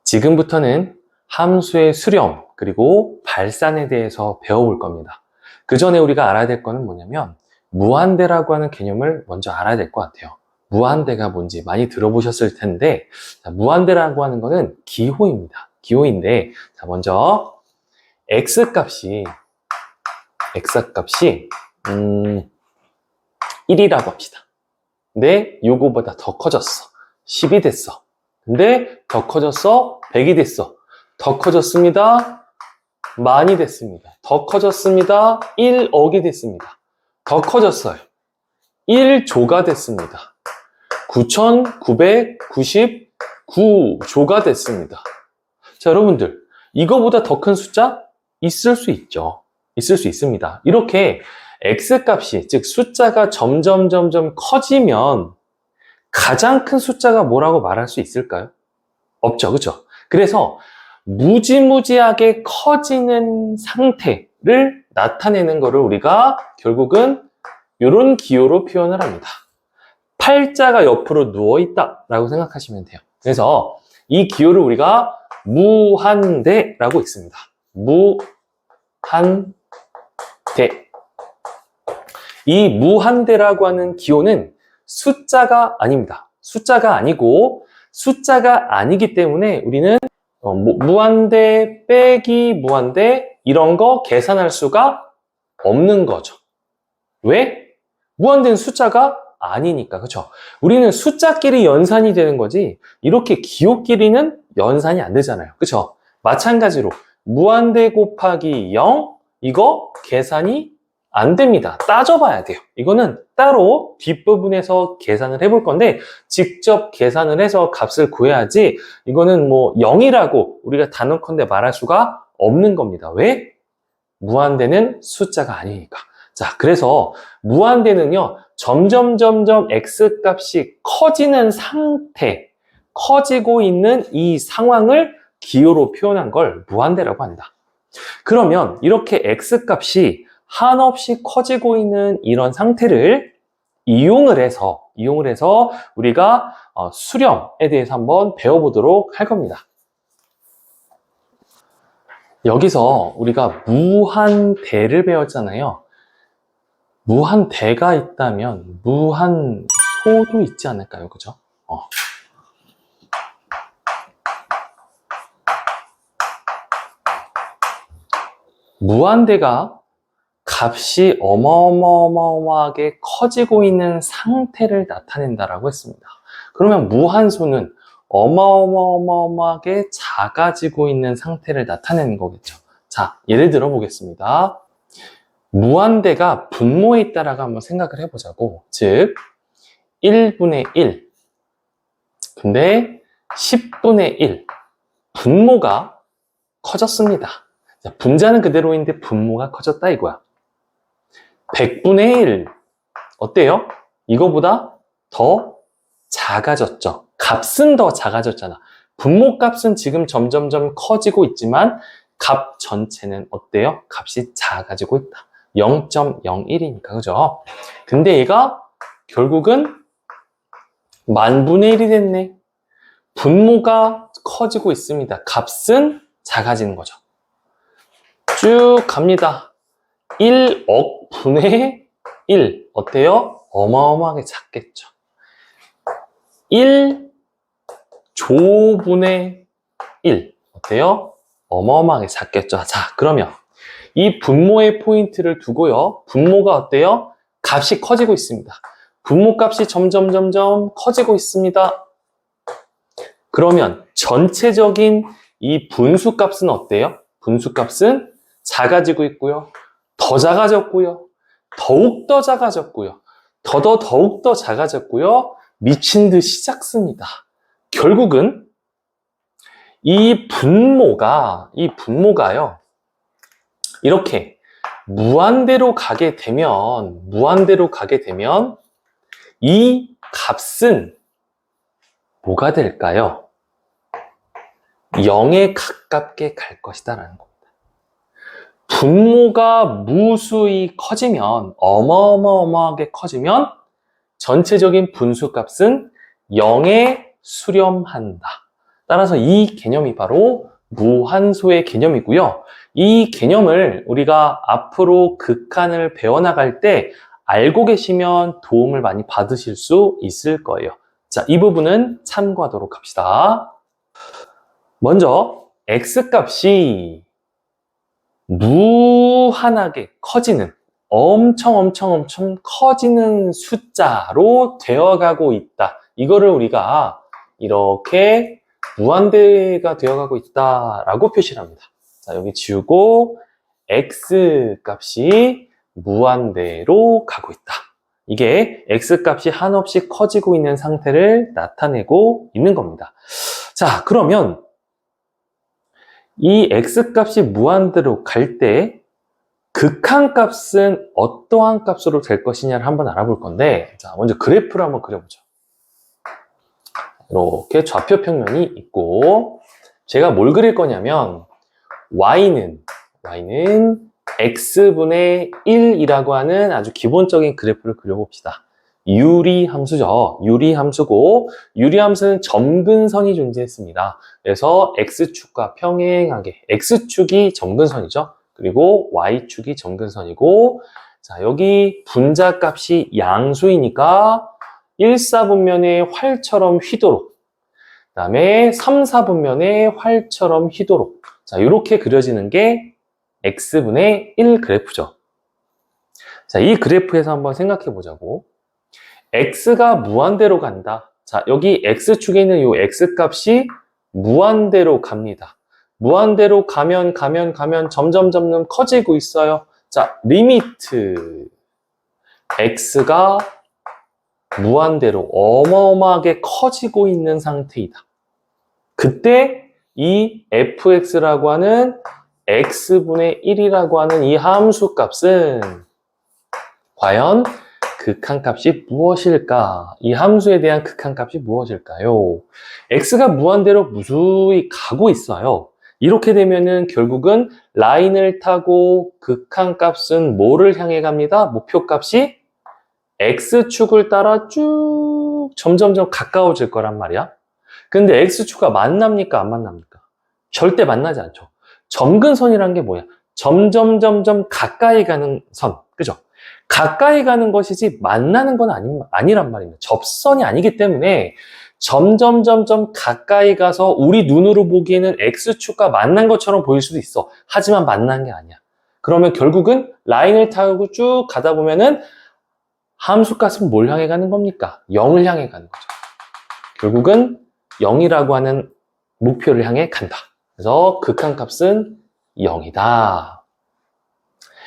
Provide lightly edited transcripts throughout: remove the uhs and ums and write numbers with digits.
지금부터는 함수의 수렴 그리고 발산에 대해서 배워볼 겁니다. 그 전에 우리가 알아야 될 거는 뭐냐면 무한대라고 하는 개념을 먼저 알아야 될 것 같아요. 무한대가 뭔지 많이 들어보셨을 텐데, 무한대라고 하는 거는 기호입니다. 기호인데, 먼저 x값이 1이라고 합시다. 근데 요거보다 더 커졌어. 10이 됐어. 근데 더 커졌어. 100이 됐어. 더 커졌습니다. 만이 됐습니다. 더 커졌습니다. 1억이 됐습니다. 더 커졌어요. 1조가 됐습니다. 9,999조가 됐습니다. 자, 여러분들, 이거보다 더 큰 숫자 있을 수 있죠. 있을 수 있습니다. 이렇게 x값이, 즉 숫자가 점점 커지면 가장 큰 숫자가 뭐라고 말할 수 있을까요? 없죠, 그렇죠? 그래서 무지무지하게 커지는 상태를 나타내는 거를 우리가 결국은 이런 기호로 표현을 합니다. 팔자가 옆으로 누워있다 라고 생각하시면 돼요. 그래서 이 기호를 우리가 무한대라고 읽습니다. 무한대. 이 무한대라고 하는 기호는 숫자가 아닙니다. 숫자가 아니고 숫자가 아니기 때문에 우리는 무한대 빼기 무한대 이런 거 계산할 수가 없는 거죠. 왜? 무한대는 숫자가 아니니까, 그렇죠? 우리는 숫자끼리 연산이 되는 거지 이렇게 기호끼리는 연산이 안 되잖아요, 그렇죠? 마찬가지로 무한대 곱하기 0 이거 계산이 안 됩니다. 따져봐야 돼요. 이거는 따로 뒷부분에서 계산을 해볼 건데 직접 계산을 해서 값을 구해야지 이거는 뭐 0이라고 우리가 단언컨대 말할 수가 없는 겁니다. 왜? 무한대는 숫자가 아니니까. 자, 그래서 무한대는요, 점점 x값이 커지는 상태, 커지고 있는 이 상황을 기호로 표현한 걸 무한대라고 한다. 그러면 이렇게 x값이 한없이 커지고 있는 이런 상태를 이용을 해서 우리가 수렴에 대해서 한번 배워보도록 할 겁니다. 여기서 우리가 무한대를 배웠잖아요. 무한대가 있다면 무한소도 있지 않을까요? 그죠? 무한대가 값이 어마어마하게 커지고 있는 상태를 나타낸다라고 했습니다. 그러면 무한소는 어마어마하게 작아지고 있는 상태를 나타내는 거겠죠. 자, 예를 들어 보겠습니다. 무한대가 분모에 있다라고 한번 생각을 해보자고. 즉 1분의 1 근데 10분의 1 분모가 커졌습니다. 자, 분자는 그대로인데 분모가 커졌다 이거야. 100분의 1 어때요? 이거보다 더 작아졌죠. 값은 더 작아졌잖아. 분모 값은 지금 점점 커지고 있지만 값 전체는 어때요? 값이 작아지고 있다. 0.01이니까, 그죠? 근데 얘가 결국은 만분의 1이 됐네. 분모가 커지고 있습니다. 값은 작아지는 거죠. 쭉 갑니다. 1억 분의 1 어때요? 어마어마하게 작겠죠. 1조분의 1 어때요? 어마어마하게 작겠죠. 자, 그러면 이 분모의 포인트를 두고요. 분모가 어때요? 값이 커지고 있습니다. 분모 값이 점점 커지고 있습니다. 그러면 전체적인 이 분수 값은 어때요? 분수 값은 작아지고 있고요. 더 작아졌고요. 더욱더 작아졌고요. 더욱더 작아졌고요. 미친 듯이 작습니다. 결국은 이 분모가요. 이렇게 무한대로 가게 되면 이 값은 뭐가 될까요? 0에 가깝게 갈 것이다라는 겁니다. 분모가 무수히 커지면 어마어마하게 커지면 전체적인 분수 값은 0에 수렴한다. 따라서 이 개념이 바로 무한소의 개념이고요. 이 개념을 우리가 앞으로 극한을 배워나갈 때 알고 계시면 도움을 많이 받으실 수 있을 거예요. 자, 이 부분은 참고하도록 합시다. 먼저 x값이 무한하게 커지는 엄청 커지는 숫자로 되어가고 있다. 이거를 우리가 이렇게 무한대가 되어가고 있다라고 표시를 합니다. 자, 여기 지우고 x값이 무한대로 가고 있다. 이게 x값이 한없이 커지고 있는 상태를 나타내고 있는 겁니다. 자, 그러면 이 x값이 무한대로 갈 때 극한값은 어떠한 값으로 될 것이냐를 한번 알아볼 건데, 자, 먼저 그래프를 한번 그려보죠. 이렇게 좌표 평면이 있고, 제가 뭘 그릴 거냐면 y는 x분의 1이라고 하는 아주 기본적인 그래프를 그려봅시다. 유리함수죠. 유리함수고, 유리함수는 점근선이 존재했습니다. 그래서 x축과 평행하게, x축이 점근선이죠. 그리고 y축이 점근선이고, 자, 여기 분자값이 양수이니까 1, 4분면의 활처럼 휘도록, 그 다음에 3, 4분면의 활처럼 휘도록, 자, 이렇게 그려지는 게 x분의 1 그래프죠. 자, 이 그래프에서 한번 생각해 보자고. x가 무한대로 간다. 자, 여기 x축에 있는 이 x값이 무한대로 갑니다. 무한대로 가면 점점 커지고 있어요. 자, 리미트 x가 무한대로 어마어마하게 커지고 있는 상태이다. 그때 이 fx라고 하는 x분의 1이라고 하는 이 함수 값은 과연 극한값이 무엇일까? 이 함수에 대한 극한값이 무엇일까요? x가 무한대로 무수히 가고 있어요. 이렇게 되면은 결국은 라인을 타고 극한값은 뭐를 향해 갑니다? 목표값이 x축을 따라 쭉 점점 가까워질 거란 말이야. 근데 x축과 만납니까? 안 만납니까? 절대 만나지 않죠. 점근선이란 게 뭐야? 점점 가까이 가는 선. 그죠? 가까이 가는 것이지 만나는 건 아니란 말입니다. 접선이 아니기 때문에 점점 가까이 가서 우리 눈으로 보기에는 x축과 만난 것처럼 보일 수도 있어. 하지만 만난 게 아니야. 그러면 결국은 라인을 타고 쭉 가다 보면은 함수값은 뭘 향해 가는 겁니까? 0을 향해 가는 거죠. 결국은 0이라고 하는 목표를 향해 간다. 그래서 극한값은 0이다.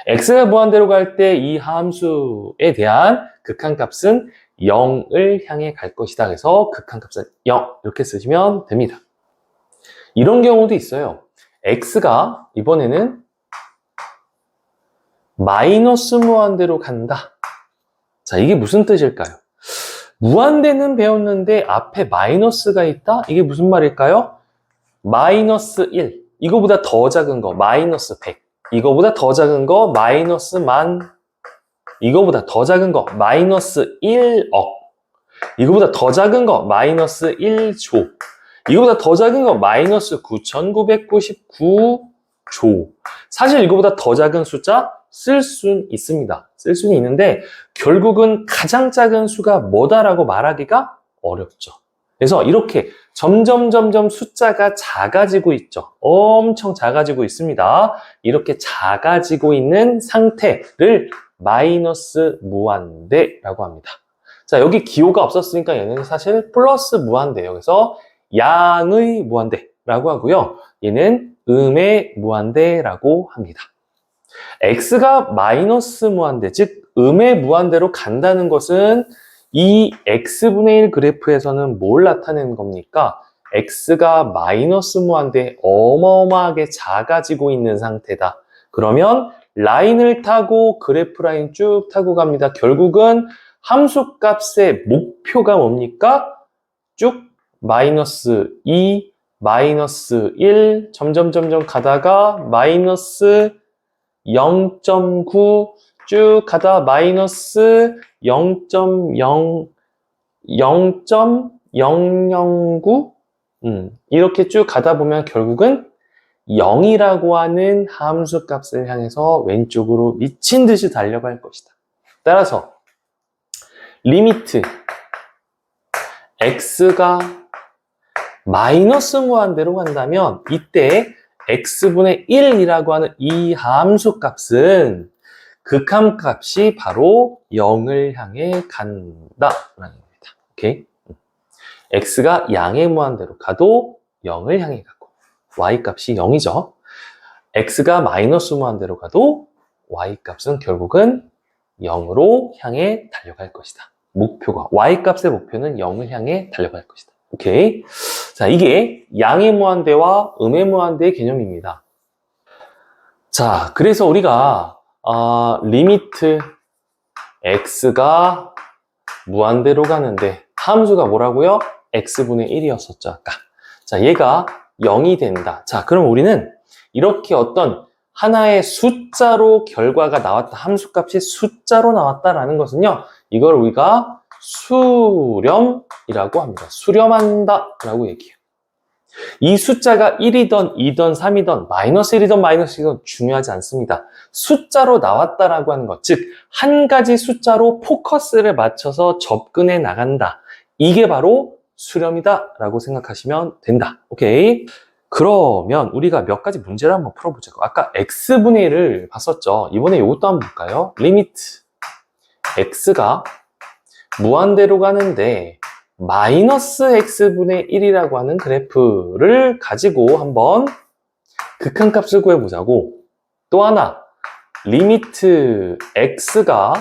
x가 무한대로 갈 때 이 함수에 대한 극한값은 0을 향해 갈 것이다. 그래서 극한값은 0 이렇게 쓰시면 됩니다. 이런 경우도 있어요. x가 이번에는 마이너스 무한대로 간다. 자, 이게 무슨 뜻일까요? 무한대는 배웠는데 앞에 마이너스가 있다? 이게 무슨 말일까요? 마이너스 1, 이거보다 더 작은 거 마이너스 100, 이거보다 더 작은 거 마이너스 10,000, 이거보다 더 작은 거 마이너스 1억, 이거보다 더 작은 거 마이너스 1조, 이거보다 더 작은 거 마이너스 9,999조. 사실 이거보다 더 작은 숫자 쓸 수는 있습니다. 쓸 수는 있는데 결국은 가장 작은 수가 뭐다라고 말하기가 어렵죠. 그래서 이렇게 점점 숫자가 작아지고 있죠. 엄청 작아지고 있습니다. 이렇게 작아지고 있는 상태를 마이너스 무한대라고 합니다. 자, 여기 기호가 없었으니까 얘는 사실 플러스 무한대예요. 그래서 양의 무한대라고 하고요. 얘는 음의 무한대라고 합니다. x가 마이너스 무한대, 즉 음의 무한대로 간다는 것은 이 x분의 1 그래프에서는 뭘 나타내는 겁니까? x가 마이너스 무한대 어마어마하게 작아지고 있는 상태다. 그러면 라인을 타고 그래프 라인 쭉 타고 갑니다. 결국은 함수값의 목표가 뭡니까? 쭉 마이너스 2, 마이너스 1, 점점 가다가 마이너스 0.9 쭉 가다 마이너스 0.0, 0.009 이렇게 쭉 가다 보면 결국은 0이라고 하는 함수 값을 향해서 왼쪽으로 미친 듯이 달려갈 것이다. 따라서 리미트 x가 마이너스 무한대로 간다면 이때 x분의 1이라고 하는 이 함수 값은 극한값이 바로 0을 향해 간다라는 겁니다. 오케이? x가 양의 무한대로 가도 0을 향해 가고 y값이 0이죠. x가 마이너스 무한대로 가도 y값은 결국은 0으로 향해 달려갈 것이다. 목표가 y값의 목표는 0을 향해 달려갈 것이다. 오케이? 자, 이게 양의 무한대와 음의 무한대의 개념입니다. 자, 그래서 우리가 리미트 x가 무한대로 가는데 함수가 뭐라고요? x분의 1이었었죠, 아까. 자, 얘가 0이 된다. 자, 그럼 우리는 이렇게 어떤 하나의 숫자로 결과가 나왔다. 함수값이 숫자로 나왔다라는 것은요, 이걸 우리가 수렴이라고 합니다. 수렴한다 라고 얘기해요. 이 숫자가 1이든 2든 3이든 마이너스 1이든 마이너스 2든 중요하지 않습니다. 숫자로 나왔다라고 하는 것, 즉 한 가지 숫자로 포커스를 맞춰서 접근해 나간다. 이게 바로 수렴이다 라고 생각하시면 된다. 오케이? 그러면 우리가 몇 가지 문제를 한번 풀어보자고. 아까 x분의 1을 봤었죠. 이번에 이것도 한번 볼까요? 리미트 x가 무한대로 가는데 마이너스 x분의 1이라고 하는 그래프를 가지고 한번 극한값을 구해보자고. 또 하나, 리미트 x가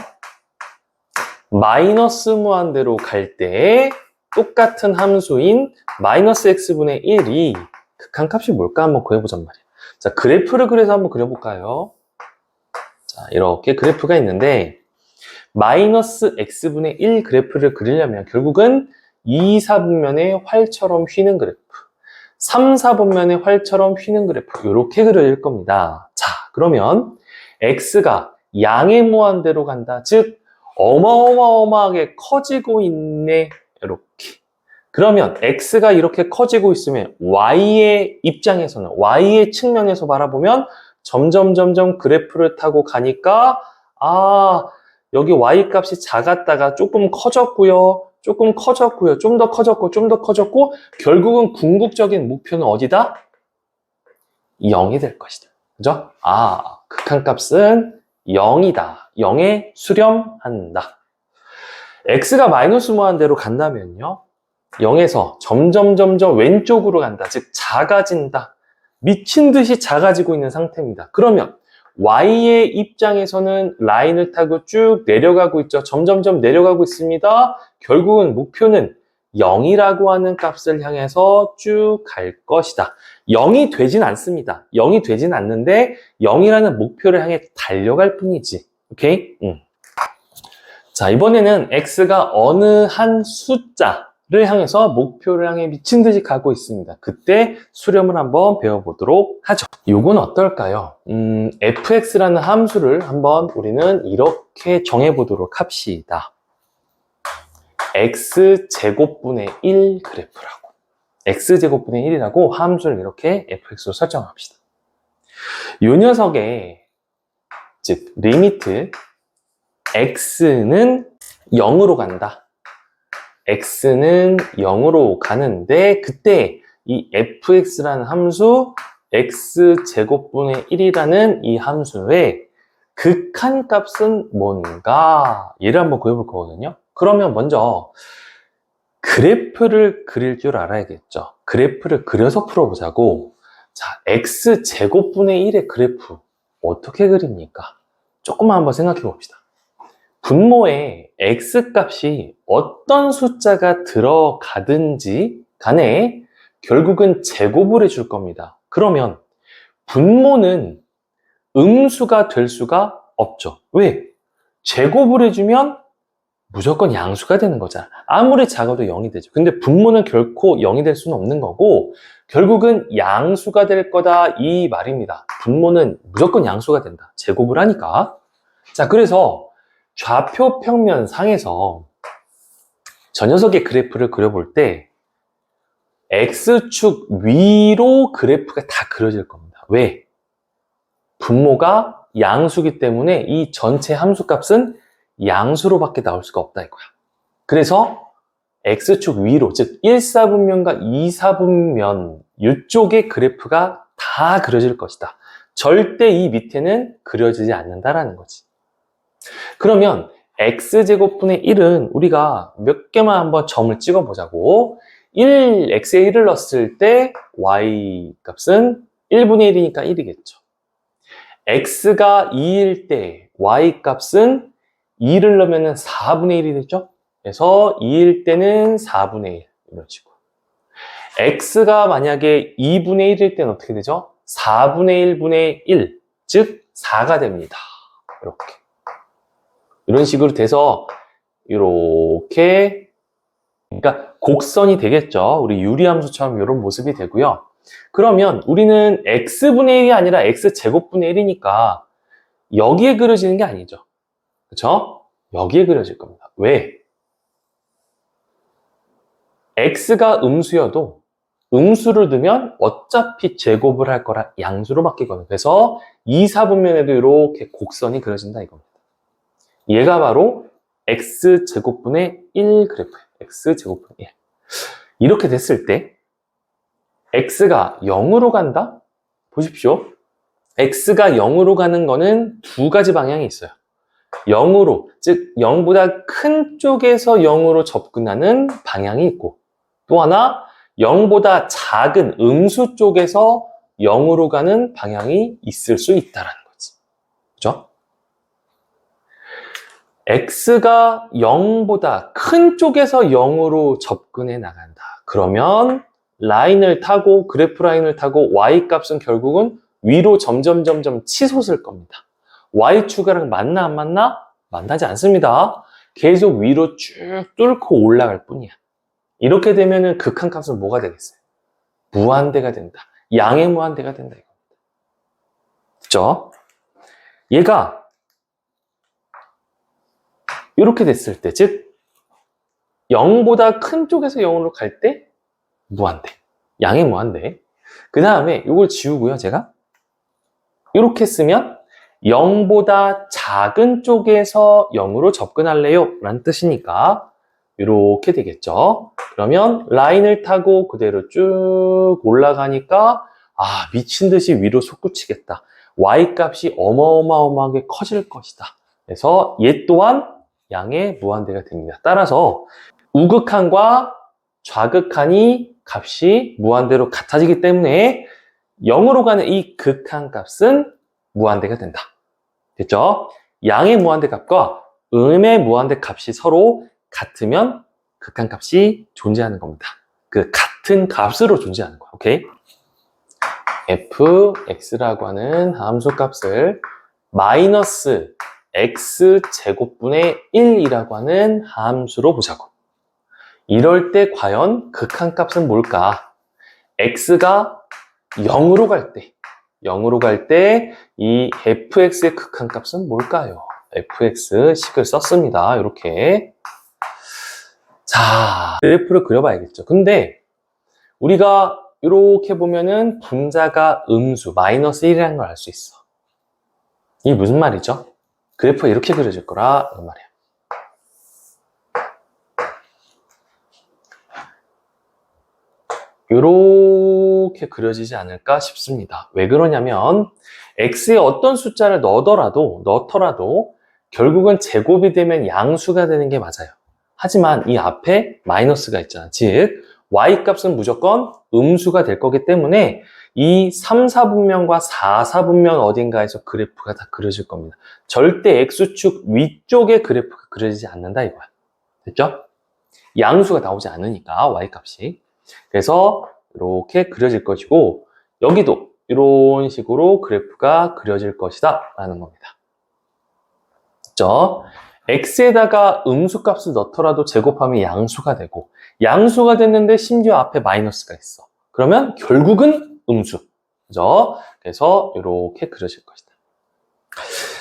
마이너스 무한대로 갈 때 똑같은 함수인 마이너스 x분의 1이 극한값이 뭘까 한번 구해보잔 말이야. 자, 그래프를 그려서 한번 그려볼까요? 자, 이렇게 그래프가 있는데 마이너스 x분의 1 그래프를 그리려면 결국은 2, 4분면의 활처럼 휘는 그래프, 3, 4분면의 활처럼 휘는 그래프 이렇게 그릴 겁니다. 자, 그러면 x가 양의 무한대로 간다. 즉 어마어마하게 커지고 있네. 이렇게. 그러면 x가 이렇게 커지고 있으면 y의 입장에서는, y의 측면에서 바라보면 점점 그래프를 타고 가니까 여기 y값이 작았다가 조금 커졌고요. 조금 커졌고요. 좀 더 커졌고 좀 더 커졌고 결국은 궁극적인 목표는 어디다? 0이 될 것이다. 그죠? 극한값은 0이다. 0에 수렴한다. x가 마이너스 무한대로 간다면요. 0에서 점점 왼쪽으로 간다. 즉 작아진다. 미친 듯이 작아지고 있는 상태입니다. 그러면 y의 입장에서는 라인을 타고 쭉 내려가고 있죠. 점점 내려가고 있습니다. 결국은 목표는 0이라고 하는 값을 향해서 쭉 갈 것이다. 0이 되진 않습니다. 0이 되진 않는데 0이라는 목표를 향해 달려갈 뿐이지. 오케이? 자, 이번에는 x가 어느 한 숫자를 향해서 목표를 향해 미친 듯이 가고 있습니다. 그때 수렴을 한번 배워보도록 하죠. 요건 어떨까요? fx라는 함수를 한번 우리는 이렇게 정해보도록 합시다. x제곱분의 1 그래프라고. x제곱분의 1이라고 함수를 이렇게 fx로 설정합시다. 요 녀석의, 즉 리미트 x는 0으로 간다. x는 0으로 가는데 그때 이 fx라는 함수, x제곱분의 1이라는 이 함수의 극한값은 뭔가? 얘를 한번 구해볼 거거든요. 그러면 먼저 그래프를 그릴 줄 알아야겠죠. 그래프를 그려서 풀어보자고. 자, x제곱분의 1의 그래프 어떻게 그립니까? 조금만 한번 생각해 봅시다. 분모에 x값이 어떤 숫자가 들어가든지 간에 결국은 제곱을 해줄 겁니다. 그러면 분모는 음수가 될 수가 없죠. 왜? 제곱을 해주면 무조건 양수가 되는 거잖아. 아무리 작아도 0이 되죠. 근데 분모는 결코 0이 될 수는 없는 거고 결국은 양수가 될 거다 이 말입니다. 분모는 무조건 양수가 된다. 제곱을 하니까. 자, 그래서 좌표 평면 상에서 저 녀석의 그래프를 그려볼 때 X축 위로 그래프가 다 그려질 겁니다. 왜? 분모가 양수기 때문에 이 전체 함수값은 양수로밖에 나올 수가 없다 이거야. 그래서 X축 위로, 즉 1사분면과 2사분면 이쪽에 그래프가 다 그려질 것이다. 절대 이 밑에는 그려지지 않는다라는 거지. 그러면 X제곱분의 1은 우리가 몇 개만 한번 점을 찍어 보자고. X에 1을 넣었을 때 Y 값은 1분의 1이니까 1이겠죠. X가 2일 때 Y 값은 2를 넣으면 4분의 1이 되죠. 그래서 2일 때는 4분의 1 이런 식으로. X가 만약에 2분의 1일 때는 어떻게 되죠? 4분의 1분의 1, 즉 4가 됩니다. 이렇게. 이런 식으로 돼서 이렇게, 그러니까 곡선이 되겠죠. 우리 유리함수처럼 이런 모습이 되고요. 그러면 우리는 x분의 1이 아니라 x제곱분의 1이니까 여기에 그려지는 게 아니죠. 그렇죠? 여기에 그려질 겁니다. 왜? x가 음수여도 음수를 두면 어차피 제곱을 할 거라 양수로 바뀌거든요. 그래서 2, 4분면에도 이렇게 곡선이 그려진다 이겁니다. 얘가 바로 x제곱분의 1 그래프예요. x제곱분의 1. 이렇게 됐을 때 x가 0으로 간다? 보십시오. x가 0으로 가는 거는 두 가지 방향이 있어요. 0으로, 즉 0보다 큰 쪽에서 0으로 접근하는 방향이 있고, 또 하나 0보다 작은 음수 쪽에서 0으로 가는 방향이 있을 수 있다는 거지. 그죠? x가 0보다 큰 쪽에서 0으로 접근해 나간다. 그러면 라인을 타고, 그래프 라인을 타고 y 값은 결국은 위로 점점 치솟을 겁니다. y축이랑 만나 안 만나? 만나지 않습니다. 계속 위로 쭉 뚫고 올라갈 뿐이야. 이렇게 되면은 극한값은 뭐가 되겠어요? 무한대가 된다. 양의 무한대가 된다. 그죠? 얘가 이렇게 됐을 때, 즉 0보다 큰 쪽에서 0으로 갈 때 무한대, 양의 무한대. 그 다음에 이걸 지우고요, 제가 이렇게 쓰면 0보다 작은 쪽에서 0으로 접근할래요 라는 뜻이니까 이렇게 되겠죠. 그러면 라인을 타고 그대로 쭉 올라가니까 미친 듯이 위로 솟구치겠다. y 값이 어마어마하게 커질 것이다. 그래서 얘 또한 양의 무한대가 됩니다. 따라서 우극한과 좌극한이 값이 무한대로 같아지기 때문에 0으로 가는 이 극한 값은 무한대가 된다. 됐죠? 양의 무한대 값과 음의 무한대 값이 서로 같으면 극한 값이 존재하는 겁니다. 그 같은 값으로 존재하는 거야. 오케이? fx라고 하는 함수 값을 마이너스 x제곱분의 1이라고 하는 함수로 보자고. 이럴 때 과연 극한값은 뭘까? x가 0으로 갈 때 이 fx의 극한값은 뭘까요? fx 식을 썼습니다. 이렇게. 자, 그래프를 그려봐야겠죠. 근데 우리가 이렇게 보면은 분자가 음수 마이너스 1이라는 걸 알 수 있어. 이게 무슨 말이죠? 그래프가 이렇게 그려질 거라 그 말이야. 이렇게 그려지지 않을까 싶습니다. 왜 그러냐면 x에 어떤 숫자를 넣더라도 결국은 제곱이 되면 양수가 되는 게 맞아요. 하지만 이 앞에 마이너스가 있잖아. 즉 y 값은 무조건 음수가 될 거기 때문에 이 3, 4분면과 4, 4분면 어딘가에서 그래프가 다 그려질 겁니다. 절대 x축 위쪽에 그래프가 그려지지 않는다 이거야. 됐죠? 양수가 나오지 않으니까 y 값이. 그래서 이렇게 그려질 것이고 여기도 이런 식으로 그래프가 그려질 것이다 라는 겁니다. 그렇죠? x에다가 음수값을 넣더라도 제곱하면 양수가 되고 양수가 됐는데 심지어 앞에 마이너스가 있어. 그러면 결국은 음수. 그죠? 그래서 이렇게 그려질 것이다.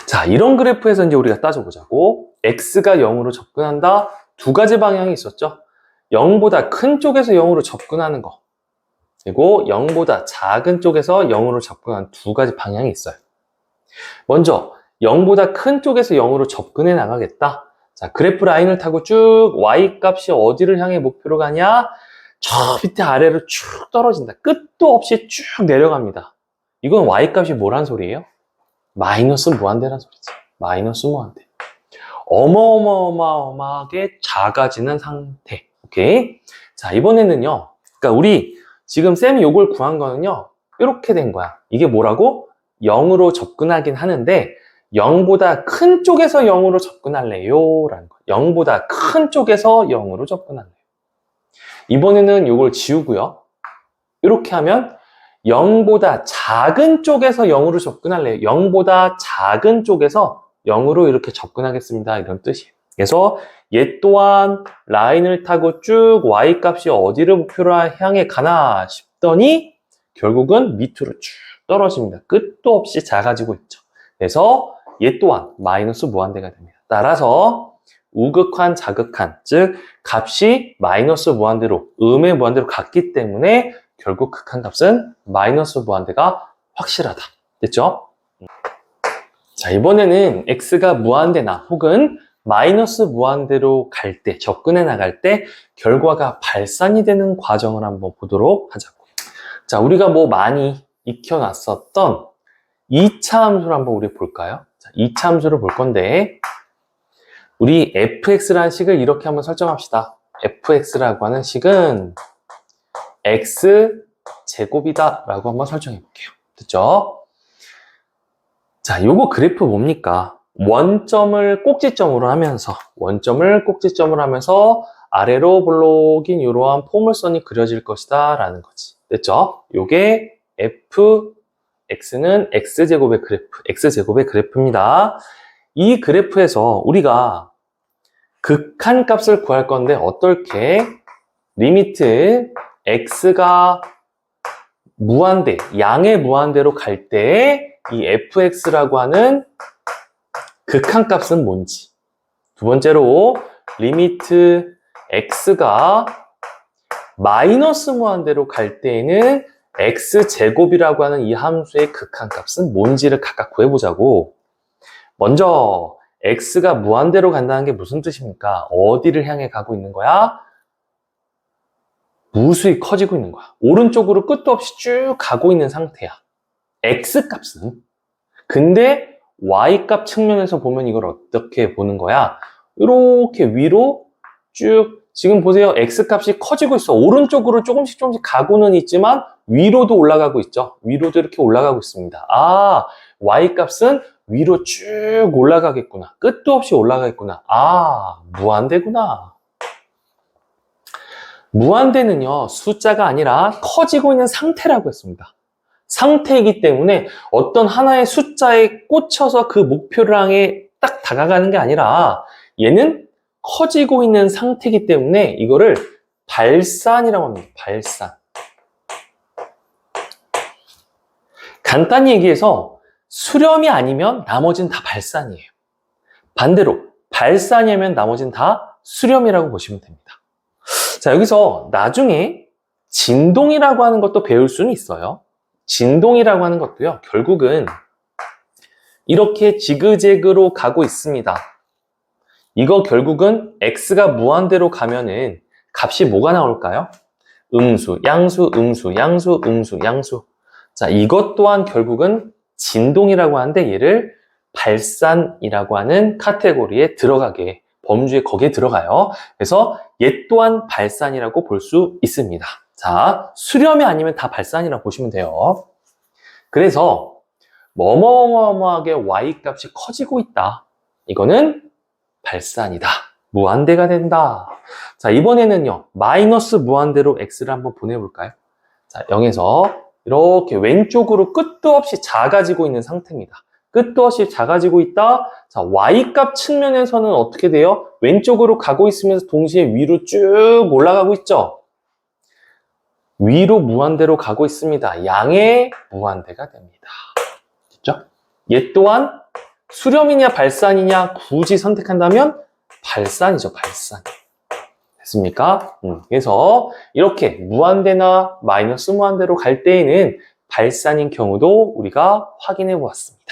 자, 이런 그래프에서 이제 우리가 따져보자고. x가 0으로 접근한다. 두 가지 방향이 있었죠. 0보다 큰 쪽에서 0으로 접근하는 거. 그리고 0보다 작은 쪽에서 0으로 접근한 두 가지 방향이 있어요. 먼저 0보다 큰 쪽에서 0으로 접근해 나가겠다. 자, 그래프 라인을 타고 쭉 y값이 어디를 향해 목표로 가냐? 저 밑에 아래로 쭉 떨어진다. 끝도 없이 쭉 내려갑니다. 이건 y값이 뭐란 소리예요? 마이너스 무한대란 소리지. 마이너스 무한대. 어마어마하게 작아지는 상태. 오케이? 자, 이번에는요. 그러니까 우리 지금 쌤이 요걸 구한 거는요. 이렇게 된 거야. 이게 뭐라고? 0으로 접근하긴 하는데 0보다 큰 쪽에서 0으로 접근할래요? 라는 거. 0보다 큰 쪽에서 0으로 접근할래요. 이번에는 요걸 지우고요. 이렇게 하면 0보다 작은 쪽에서 0으로 접근할래요. 0보다 작은 쪽에서 0으로 이렇게 접근하겠습니다. 이런 뜻이에요. 그래서 얘 또한 라인을 타고 쭉 y값이 어디를 목표로 향해 가나 싶더니 결국은 밑으로 쭉 떨어집니다. 끝도 없이 작아지고 있죠. 그래서 얘 또한 마이너스 무한대가 됩니다. 따라서 우극한, 자극한, 즉 값이 마이너스 무한대로, 음의 무한대로 같기 때문에 결국 극한값은 마이너스 무한대가 확실하다. 됐죠? 자, 이번에는 x가 무한대나 혹은 마이너스 무한대로 갈 때, 접근해 나갈 때 결과가 발산이 되는 과정을 한번 보도록 하자고. 자, 우리가 뭐 많이 익혀놨었던 2차 함수를 한번 우리 볼까요? 자, 2차 함수를 볼 건데 우리 fx라는 식을 이렇게 한번 설정합시다. fx라고 하는 식은 x제곱이다 라고 한번 설정해 볼게요. 됐죠? 자, 요거 그래프 뭡니까? 원점을 꼭지점으로 하면서 아래로 볼록인 이러한 포물선이 그려질 것이다 라는 거지. 됐죠? 요게 fx는 x제곱의 그래프입니다. 이 그래프에서 우리가 극한값을 구할 건데 어떻게? 리미트 x가 무한대, 양의 무한대로 갈 때 이 fx라고 하는 극한값은 뭔지. 두 번째로 리미트 x가 마이너스 무한대로 갈 때에는 x제곱이라고 하는 이 함수의 극한값은 뭔지를 각각 구해보자고. 먼저 x가 무한대로 간다는 게 무슨 뜻입니까? 어디를 향해 가고 있는 거야? 무수히 커지고 있는 거야. 오른쪽으로 끝도 없이 쭉 가고 있는 상태야. x값은. 근데 y값 측면에서 보면 이걸 어떻게 보는 거야? 이렇게 위로 쭉, 지금 보세요. x값이 커지고 있어. 오른쪽으로 조금씩 가고는 있지만 위로도 올라가고 있죠. 위로도 이렇게 올라가고 있습니다. 아, y값은 위로 쭉 올라가겠구나. 끝도 없이 올라가겠구나. 아, 무한대구나. 무한대는요, 숫자가 아니라 커지고 있는 상태라고 했습니다. 상태이기 때문에 어떤 하나의 숫자에 꽂혀서 그 목표를 향해 딱 다가가는 게 아니라 얘는 커지고 있는 상태이기 때문에 이거를 발산이라고 합니다. 발산. 간단히 얘기해서 수렴이 아니면 나머지는 다 발산이에요. 반대로 발산이면 나머지는 다 수렴이라고 보시면 됩니다. 자, 여기서 나중에 진동이라고 하는 것도 배울 수는 있어요. 진동이라고 하는 것도요, 결국은 이렇게 지그재그로 가고 있습니다. 이거 결국은 x가 무한대로 가면은 값이 뭐가 나올까요? 음수, 양수, 음수, 양수, 음수, 양수. 자, 이것 또한 결국은 진동이라고 하는데 얘를 발산이라고 하는 카테고리에 들어가게, 범주에 거기에 들어가요. 그래서 얘 또한 발산이라고 볼 수 있습니다. 자, 수렴이 아니면 다 발산이라고 보시면 돼요. 그래서 뭐뭐뭐뭐하게 y값이 커지고 있다. 이거는 발산이다. 무한대가 된다. 자, 이번에는요, 마이너스 무한대로 x를 한번 보내볼까요? 자, 0에서 이렇게 왼쪽으로 끝도 없이 작아지고 있는 상태입니다. 끝도 없이 작아지고 있다. 자, y값 측면에서는 어떻게 돼요? 왼쪽으로 가고 있으면서 동시에 위로 쭉 올라가고 있죠? 위로 무한대로 가고 있습니다. 양의 무한대가 됩니다. 됐죠? 얘 또한 수렴이냐 발산이냐 굳이 선택한다면 발산이죠, 발산. 됐습니까? 그래서 이렇게 무한대나 마이너스 무한대로 갈 때에는 발산인 경우도 우리가 확인해 보았습니다.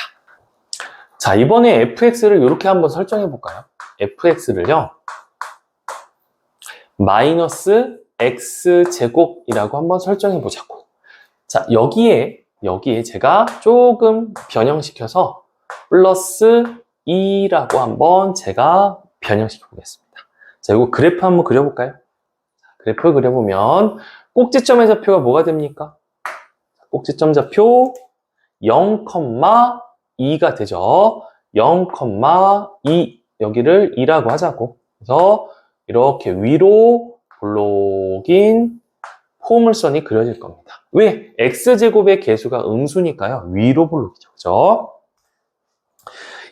자, 이번에 fx를 이렇게 한번 설정해 볼까요? fx를요, 마이너스 x제곱이라고 한번 설정해 보자고. 자, 여기에 제가 조금 변형시켜서 플러스 2라고 한번 제가 변형시켜 보겠습니다. 자, 이거 그래프 한번 그려볼까요? 그래프 그려보면 꼭지점의 좌표가 뭐가 됩니까? 꼭지점 좌표 0,2가 되죠. 0,2 여기를 2라고 하자고. 그래서 이렇게 위로 볼록인 포물선이 그려질 겁니다. 왜? x제곱의 개수가 음수니까요. 위로 볼록이죠. 그죠?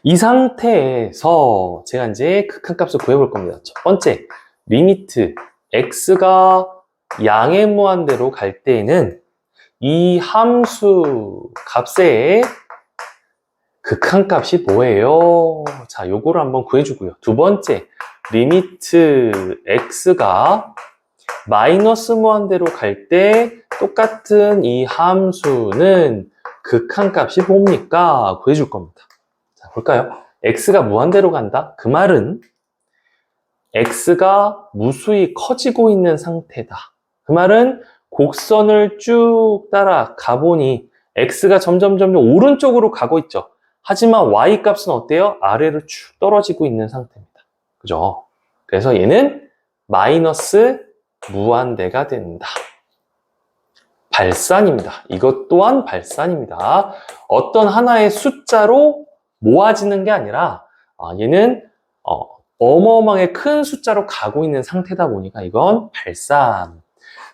이 상태에서 제가 이제 극한값을 구해볼 겁니다. 첫 번째, 리미트 x가 양의 무한대로 갈 때에는 이 함수 값의 극한값이 뭐예요? 자, 요거를 한번 구해주고요. 두 번째, 리미트 x가 마이너스 무한대로 갈 때 똑같은 이 함수는 극한값이 뭡니까? 구해줄 겁니다. 자, 볼까요? x가 무한대로 간다? 그 말은 x가 무수히 커지고 있는 상태다. 그 말은 곡선을 쭉 따라 가보니 x가 점점 오른쪽으로 가고 있죠. 하지만 y 값은 어때요? 아래로 쭉 떨어지고 있는 상태입니다. 그죠? 그래서 얘는 마이너스 무한대가 된다. 발산입니다. 이것 또한 발산입니다. 어떤 하나의 숫자로 모아지는 게 아니라 얘는 어마어마하게 큰 숫자로 가고 있는 상태다 보니까 이건 발산.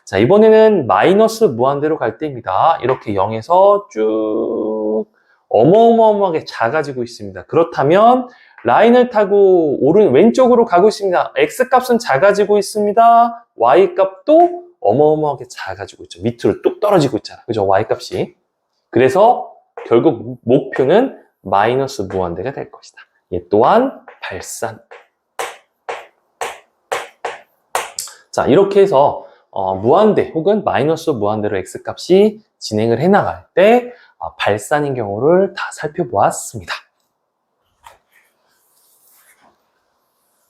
자, 이번에는 마이너스 무한대로 갈 때입니다. 이렇게 0에서 쭉 어마어마하게 작아지고 있습니다. 그렇다면 라인을 타고 왼쪽으로 가고 있습니다. x값은 작아지고 있습니다. y값도 어마어마하게 작아지고 있죠. 밑으로 뚝 떨어지고 있잖아요. 그죠? y값이. 그래서 결국 목표는 마이너스 무한대가 될 것이다. 얘 또한 발산. 자, 이렇게 해서 무한대 혹은 마이너스 무한대로 x값이 진행을 해나갈 때 발산인 경우를 다 살펴보았습니다.